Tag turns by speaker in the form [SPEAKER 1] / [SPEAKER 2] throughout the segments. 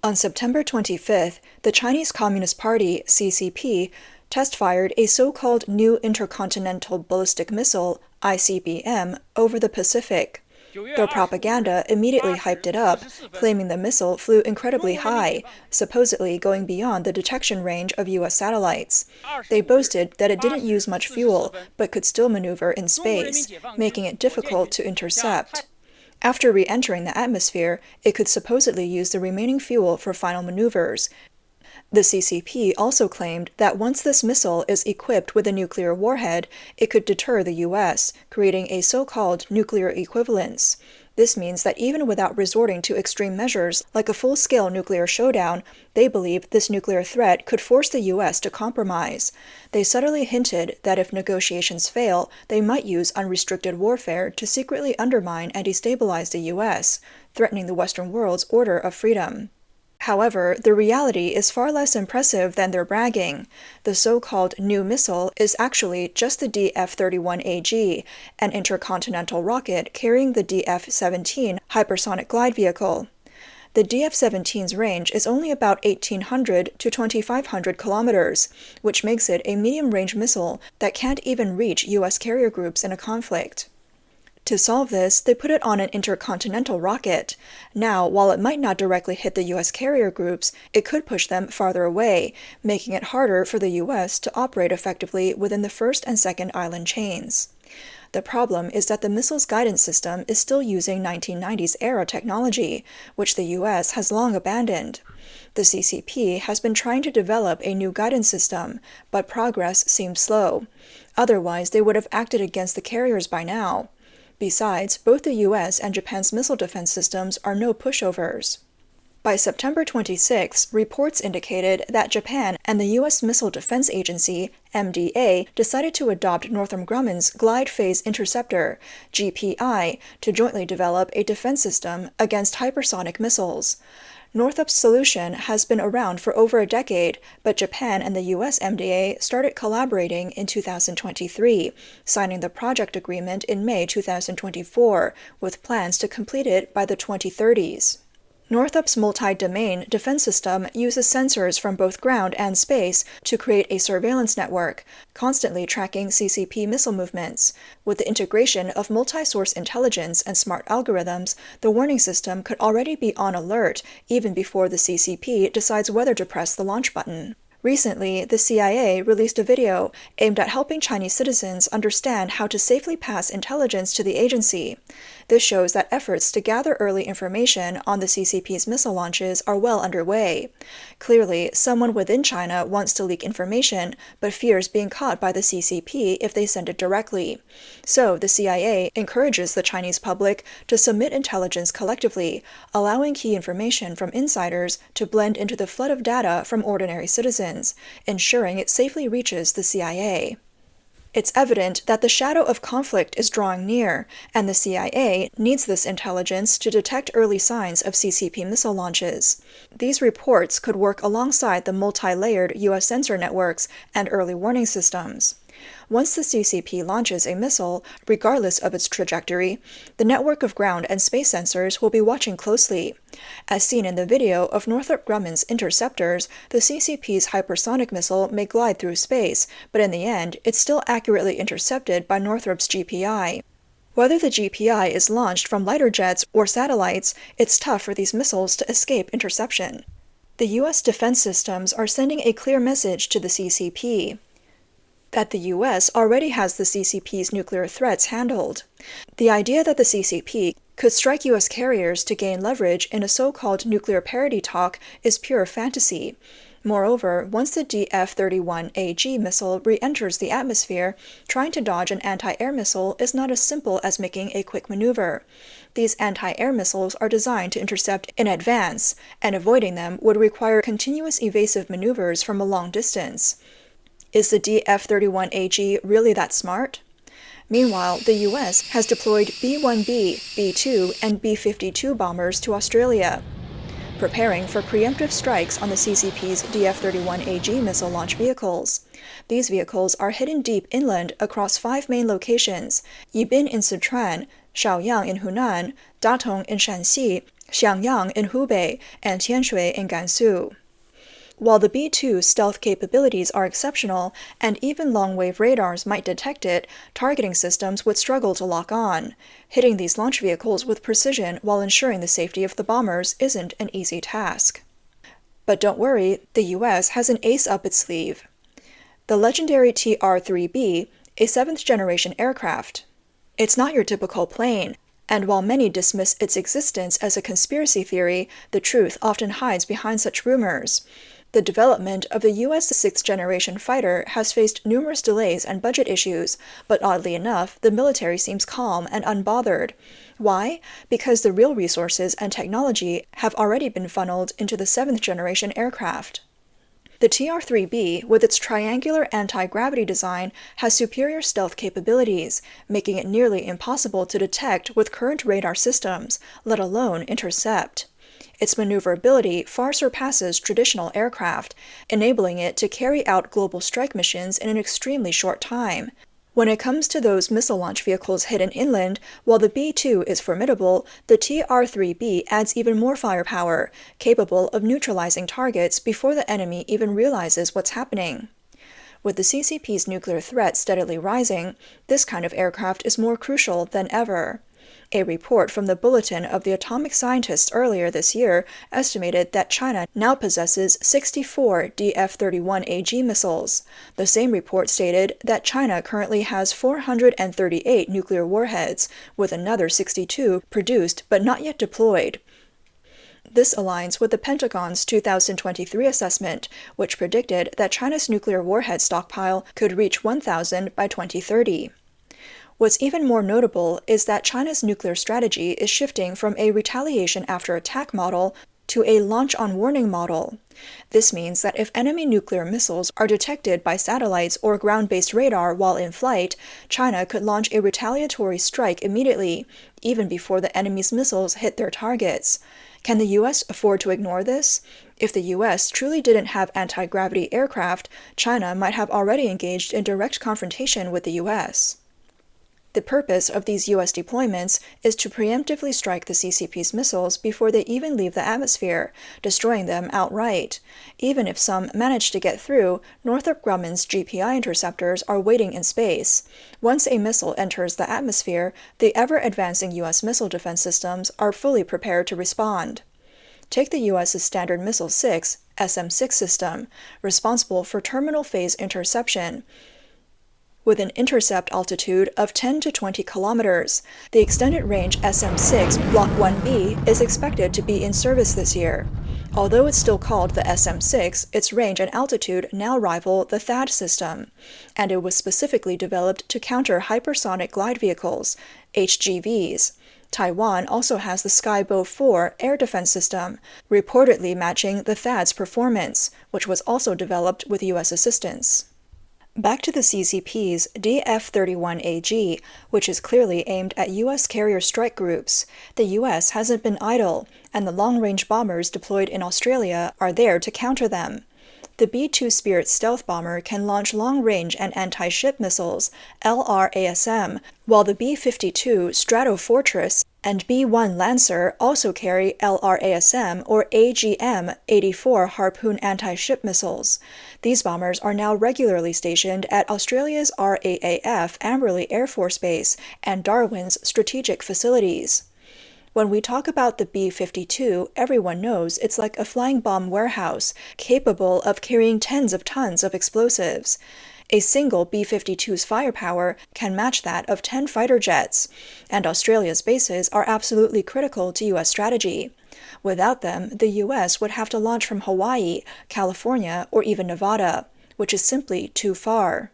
[SPEAKER 1] On September 25th, the Chinese Communist Party, CCP, test-fired a so-called new intercontinental ballistic missile, ICBM, over the Pacific. Their propaganda immediately hyped it up, claiming the missile flew incredibly high, supposedly going beyond the detection range of U.S. satellites. They boasted that it didn't use much fuel, but could still maneuver in space, making it difficult to intercept. After re-entering the atmosphere, it could supposedly use the remaining fuel for final maneuvers. The CCP also claimed that once this missile is equipped with a nuclear warhead, it could deter the U.S., creating a so-called nuclear equivalence. This means that even without resorting to extreme measures like a full-scale nuclear showdown, they believe this nuclear threat could force the U.S. to compromise. They subtly hinted that if negotiations fail, they might use unrestricted warfare to secretly undermine and destabilize the U.S., threatening the Western world's order of freedom. However, the reality is far less impressive than their bragging. The so-called new missile is actually just the DF-31AG, an intercontinental rocket carrying the DF-17 hypersonic glide vehicle. The DF-17's range is only about 1,800 to 2,500 kilometers, which makes it a medium-range missile that can't even reach U.S. carrier groups in a conflict. To solve this, they put it on an intercontinental rocket. Now, while it might not directly hit the U.S. carrier groups, it could push them farther away, making it harder for the U.S. to operate effectively within the first and second island chains. The problem is that the missile's guidance system is still using 1990s-era technology, which the U.S. has long abandoned. The CCP has been trying to develop a new guidance system, but progress seems slow. Otherwise, they would have acted against the carriers by now. Besides, both the U.S. and Japan's missile defense systems are no pushovers. By September 26, reports indicated that Japan and the U.S. Missile Defense Agency, MDA, decided to adopt Northrop Grumman's Glide Phase Interceptor, GPI, to jointly develop a defense system against hypersonic missiles. Northrop's solution has been around for over a decade, but Japan and the U.S. MDA started collaborating in 2023, signing the project agreement in May 2024, with plans to complete it by the 2030s. Northrop's multi-domain defense system uses sensors from both ground and space to create a surveillance network, constantly tracking CCP missile movements. With the integration of multi-source intelligence and smart algorithms, the warning system could already be on alert even before the CCP decides whether to press the launch button. Recently, the CIA released a video aimed at helping Chinese citizens understand how to safely pass intelligence to the agency. This shows that efforts to gather early information on the CCP's missile launches are well underway. Clearly, someone within China wants to leak information, but fears being caught by the CCP if they send it directly. So, the CIA encourages the Chinese public to submit intelligence collectively, allowing key information from insiders to blend into the flood of data from ordinary citizens, ensuring it safely reaches the CIA. It's evident that the shadow of conflict is drawing near, and the CIA needs this intelligence to detect early signs of CCP missile launches. These reports could work alongside the multi-layered U.S. sensor networks and early warning systems. Once the CCP launches a missile, regardless of its trajectory, the network of ground and space sensors will be watching closely. As seen in the video of Northrop Grumman's interceptors, the CCP's hypersonic missile may glide through space, but in the end, it's still accurately intercepted by Northrop's GPI. Whether the GPI is launched from lighter jets or satellites, it's tough for these missiles to escape interception. The U.S. defense systems are sending a clear message to the CCP that the U.S. already has the CCP's nuclear threats handled. The idea that the CCP could strike U.S. carriers to gain leverage in a so-called nuclear parity talk is pure fantasy. Moreover, once the DF-31AG missile re-enters the atmosphere, trying to dodge an anti-air missile is not as simple as making a quick maneuver. These anti-air missiles are designed to intercept in advance, and avoiding them would require continuous evasive maneuvers from a long distance. Is the DF-31AG really that smart? Meanwhile, the U.S. has deployed B-1B, B-2, and B-52 bombers to Australia, preparing for preemptive strikes on the CCP's DF-31AG missile launch vehicles. These vehicles are hidden deep inland across 5 main locations: Yibin in Sichuan, Shaoyang in Hunan, Datong in Shanxi, Xiangyang in Hubei, and Tianshui in Gansu. While the B-2 stealth capabilities are exceptional, and even long-wave radars might detect it, targeting systems would struggle to lock on. Hitting these launch vehicles with precision while ensuring the safety of the bombers isn't an easy task. But don't worry, the US has an ace up its sleeve. The legendary TR-3B, a 7th-generation aircraft. It's not your typical plane, and while many dismiss its existence as a conspiracy theory, the truth often hides behind such rumors. The development of the U.S. 6th-generation fighter has faced numerous delays and budget issues, but oddly enough, the military seems calm and unbothered. Why? Because the real resources and technology have already been funneled into the 7th-generation aircraft. The TR-3B, with its triangular anti-gravity design, has superior stealth capabilities, making it nearly impossible to detect with current radar systems, let alone intercept. Its maneuverability far surpasses traditional aircraft, enabling it to carry out global strike missions in an extremely short time. When it comes to those missile launch vehicles hidden inland, while the B-2 is formidable, the TR-3B adds even more firepower, capable of neutralizing targets before the enemy even realizes what's happening. With the CCP's nuclear threat steadily rising, this kind of aircraft is more crucial than ever. A report from the Bulletin of the Atomic Scientists earlier this year estimated that China now possesses 64 DF-31AG missiles. The same report stated that China currently has 438 nuclear warheads, with another 62 produced but not yet deployed. This aligns with the Pentagon's 2023 assessment, which predicted that China's nuclear warhead stockpile could reach 1,000 by 2030. What's even more notable is that China's nuclear strategy is shifting from a retaliation after attack model to a launch on warning model. This means that if enemy nuclear missiles are detected by satellites or ground-based radar while in flight, China could launch a retaliatory strike immediately, even before the enemy's missiles hit their targets. Can the US afford to ignore this? If the US truly didn't have anti-gravity aircraft, China might have already engaged in direct confrontation with the US. The purpose of these U.S. deployments is to preemptively strike the CCP's missiles before they even leave the atmosphere, destroying them outright. Even if some manage to get through, Northrop Grumman's GPI interceptors are waiting in space. Once a missile enters the atmosphere, the ever-advancing U.S. missile defense systems are fully prepared to respond. Take the U.S.'s Standard Missile 6, SM-6 system, responsible for terminal phase interception. With an intercept altitude of 10 to 20 kilometers, the extended-range SM-6 Block 1B is expected to be in service this year. Although it's still called the SM-6, its range and altitude now rival the THAAD system, and it was specifically developed to counter hypersonic glide vehicles, HGVs. Taiwan also has the Skybow 4 air defense system, reportedly matching the THAAD's performance, which was also developed with U.S. assistance. Back to the CCP's DF-31AG, which is clearly aimed at U.S. carrier strike groups. The U.S. hasn't been idle, and the long-range bombers deployed in Australia are there to counter them. The B-2 Spirit stealth bomber can launch long-range and anti-ship missiles, LRASM, while the B-52 Stratofortress and B-1 Lancer also carry LRASM or AGM-84 Harpoon anti-ship missiles. These bombers are now regularly stationed at Australia's RAAF Amberley Air Force Base and Darwin's strategic facilities. When we talk about the B-52, everyone knows it's like a flying bomb warehouse, capable of carrying tens of tons of explosives. A single B-52's firepower can match that of 10 fighter jets, and Australia's bases are absolutely critical to U.S. strategy. Without them, the U.S. would have to launch from Hawaii, California, or even Nevada, which is simply too far.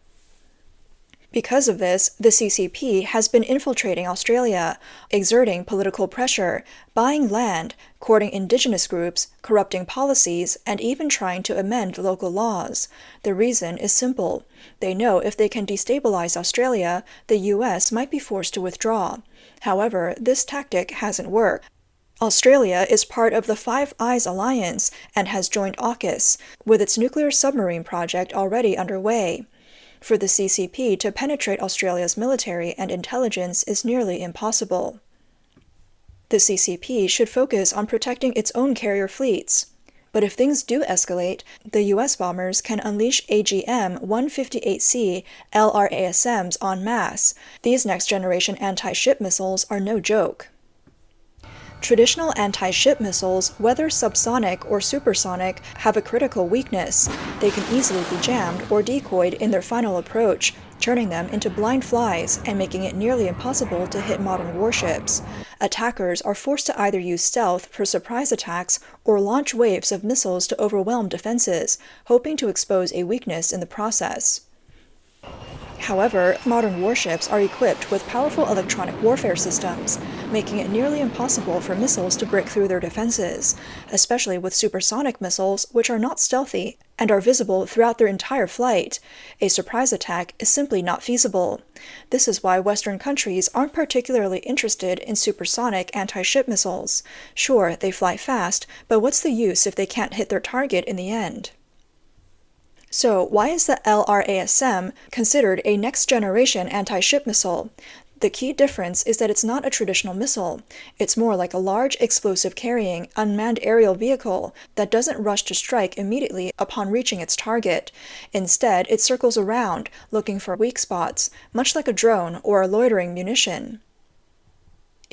[SPEAKER 1] Because of this, the CCP has been infiltrating Australia, exerting political pressure, buying land, courting indigenous groups, corrupting policies, and even trying to amend local laws. The reason is simple. They know if they can destabilize Australia, the US might be forced to withdraw. However, this tactic hasn't worked. Australia is part of the Five Eyes Alliance and has joined AUKUS, with its nuclear submarine project already underway. For the CCP to penetrate Australia's military and intelligence is nearly impossible. The CCP should focus on protecting its own carrier fleets. But if things do escalate, the US bombers can unleash AGM-158C LRASMs en masse. These next-generation anti-ship missiles are no joke. Traditional anti-ship missiles, whether subsonic or supersonic, have a critical weakness. They can easily be jammed or decoyed in their final approach, turning them into blind flies and making it nearly impossible to hit modern warships. Attackers are forced to either use stealth for surprise attacks or launch waves of missiles to overwhelm defenses, hoping to expose a weakness in the process. However, modern warships are equipped with powerful electronic warfare systems, making it nearly impossible for missiles to break through their defenses, especially with supersonic missiles, which are not stealthy and are visible throughout their entire flight. A surprise attack is simply not feasible. This is why Western countries aren't particularly interested in supersonic anti-ship missiles. Sure, they fly fast, but what's the use if they can't hit their target in the end? So, why is the LRASM considered a next-generation anti-ship missile? The key difference is that it's not a traditional missile. It's more like a large, explosive-carrying, unmanned aerial vehicle that doesn't rush to strike immediately upon reaching its target. Instead, it circles around, looking for weak spots, much like a drone or a loitering munition.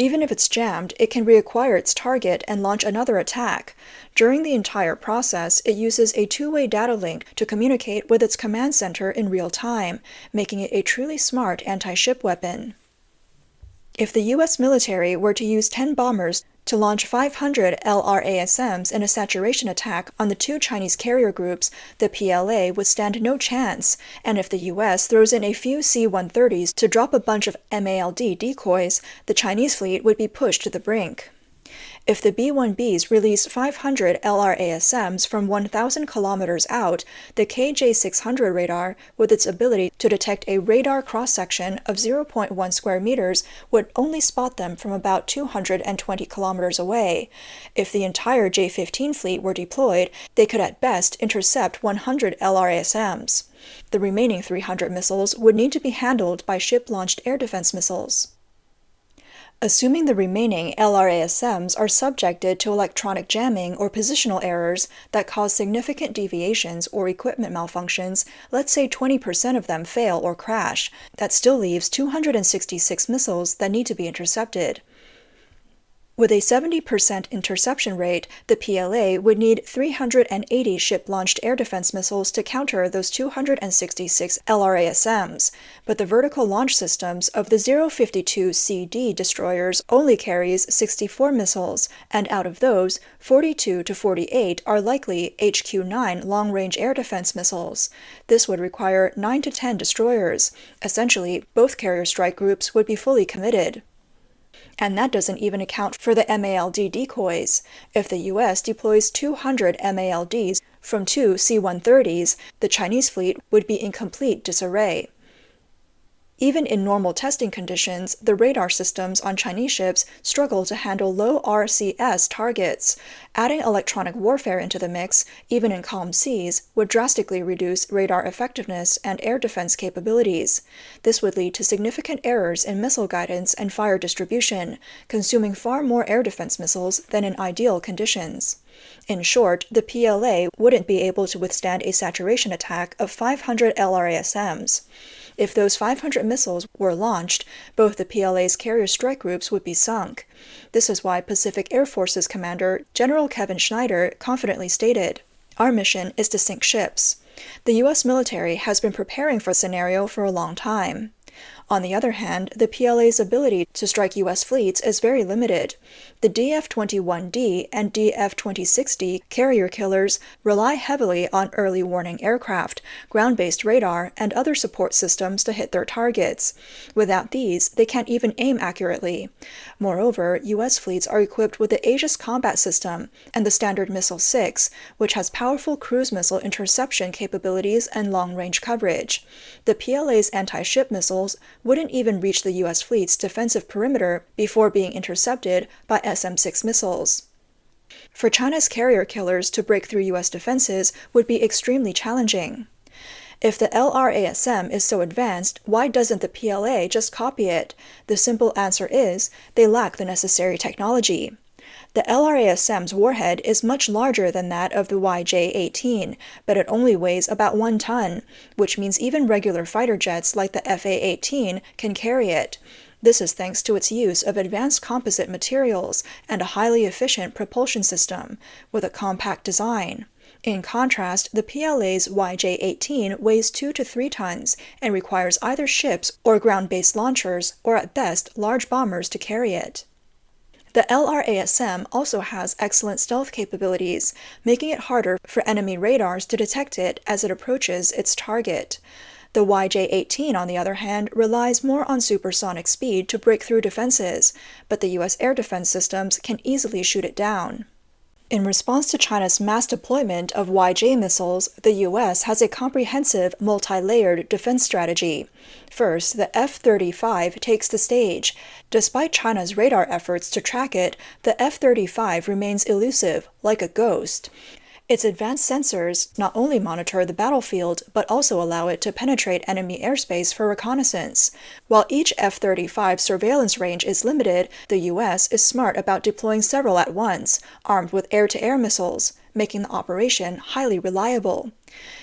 [SPEAKER 1] Even if it's jammed, it can reacquire its target and launch another attack. During the entire process, it uses a two-way data link to communicate with its command center in real time, making it a truly smart anti-ship weapon. If the US military were to use 10 bombers to launch 500 LRASMs in a saturation attack on the two Chinese carrier groups, the PLA would stand no chance, and if the US throws in a few C-130s to drop a bunch of MALD decoys, the Chinese fleet would be pushed to the brink. If the B-1Bs release 500 LRASMs from 1,000 kilometers out, the KJ-600 radar, with its ability to detect a radar cross-section of 0.1 square meters, would only spot them from about 220 kilometers away. If the entire J-15 fleet were deployed, they could at best intercept 100 LRASMs. The remaining 300 missiles would need to be handled by ship-launched air defense missiles. Assuming the remaining LRASMs are subjected to electronic jamming or positional errors that cause significant deviations or equipment malfunctions, let's say 20% of them fail or crash, that still leaves 266 missiles that need to be intercepted. With a 70% interception rate, the PLA would need 380 ship-launched air defense missiles to counter those 266 LRASMs, but the vertical launch systems of the 052CD destroyers only carries 64 missiles, and out of those, 42 to 48 are likely HQ-9 long-range air defense missiles. This would require 9 to 10 destroyers. Essentially, both carrier strike groups would be fully committed. And that doesn't even account for the MALD decoys. If the US deploys 200 MALDs from two C-130s, the Chinese fleet would be in complete disarray. Even in normal testing conditions, the radar systems on Chinese ships struggle to handle low RCS targets. Adding electronic warfare into the mix, even in calm seas, would drastically reduce radar effectiveness and air defense capabilities. This would lead to significant errors in missile guidance and fire distribution, consuming far more air defense missiles than in ideal conditions. In short, the PLA wouldn't be able to withstand a saturation attack of 500 LRASMs. If those 500 missiles were launched, both the PLA's carrier strike groups would be sunk. This is why Pacific Air Forces Commander General Kevin Schneider confidently stated, "Our mission is to sink ships." The US military has been preparing for a scenario for a long time. On the other hand, the PLA's ability to strike US fleets is very limited. The DF-21D and DF-26D carrier killers rely heavily on early warning aircraft, ground-based radar, and other support systems to hit their targets. Without these, they can't even aim accurately. Moreover, US fleets are equipped with the Aegis Combat System and the Standard Missile-6, which has powerful cruise missile interception capabilities and long-range coverage. The PLA's anti-ship missiles wouldn't even reach the US fleet's defensive perimeter before being intercepted by SM-6 missiles. For China's carrier killers to break through US defenses would be extremely challenging. If the LRASM is so advanced, why doesn't the PLA just copy it? The simple answer is, they lack the necessary technology. The LRASM's warhead is much larger than that of the YJ-18, but it only weighs about 1 ton, which means even regular fighter jets like the FA-18 can carry it. This is thanks to its use of advanced composite materials and a highly efficient propulsion system, with a compact design. In contrast, the PLA's YJ-18 weighs 2 to 3 tons and requires either ships or ground-based launchers, or at best, large bombers to carry it. The LRASM also has excellent stealth capabilities, making it harder for enemy radars to detect it as it approaches its target. The YJ-18, on the other hand, relies more on supersonic speed to break through defenses, but the U.S. air defense systems can easily shoot it down. In response to China's mass deployment of YJ missiles, the U.S. has a comprehensive, multi-layered defense strategy. First, the F-35 takes the stage. Despite China's radar efforts to track it, the F-35 remains elusive, like a ghost. Its advanced sensors not only monitor the battlefield, but also allow it to penetrate enemy airspace for reconnaissance. While each F-35 surveillance range is limited, the U.S. is smart about deploying several at once, armed with air-to-air missiles, making the operation highly reliable.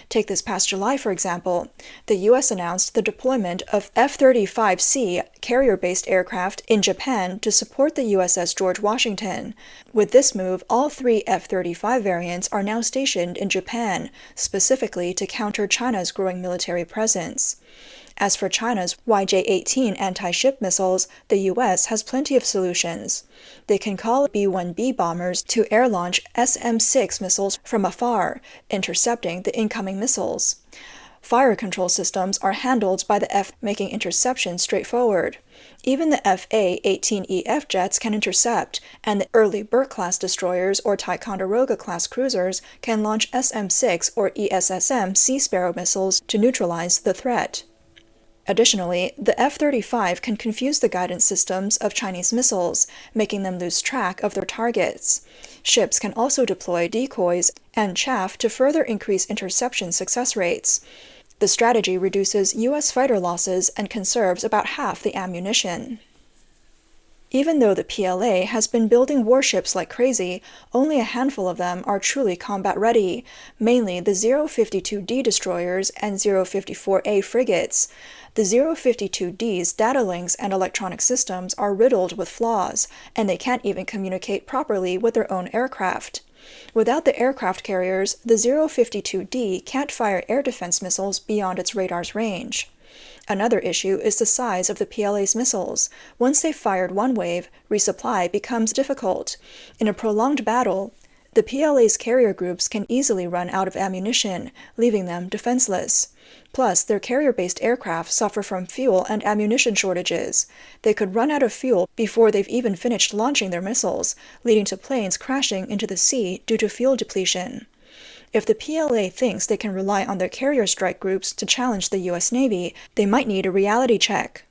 [SPEAKER 1] Take this past July, for example. The U.S. announced the deployment of F-35C carrier-based aircraft in Japan to support the USS George Washington. With this move, all 3 F-35 variants are now stationed in Japan, specifically to counter China's growing military presence. As for China's YJ-18 anti-ship missiles, the U.S. has plenty of solutions. They can call B-1B bombers to air-launch SM-6 missiles from afar, intercepting the incoming missiles. Fire control systems are handled by the F, making interception straightforward. Even the FA-18EF jets can intercept, and the early Burke-class destroyers or Ticonderoga-class cruisers can launch SM-6 or ESSM Sea Sparrow missiles to neutralize the threat. Additionally, the F-35 can confuse the guidance systems of Chinese missiles, making them lose track of their targets. Ships can also deploy decoys and chaff to further increase interception success rates. The strategy reduces U.S. fighter losses and conserves about half the ammunition. Even though the PLA has been building warships like crazy, only a handful of them are truly combat-ready, mainly the 052D destroyers and 054A frigates. The 052D's data links and electronic systems are riddled with flaws, and they can't even communicate properly with their own aircraft. Without the aircraft carriers, the 052D can't fire air defense missiles beyond its radar's range. Another issue is the size of the PLA's missiles. Once they've fired one wave, resupply becomes difficult. In a prolonged battle, the PLA's carrier groups can easily run out of ammunition, leaving them defenseless. Plus, their carrier-based aircraft suffer from fuel and ammunition shortages. They could run out of fuel before they've even finished launching their missiles, leading to planes crashing into the sea due to fuel depletion. If the PLA thinks they can rely on their carrier strike groups to challenge the U.S. Navy, they might need a reality check.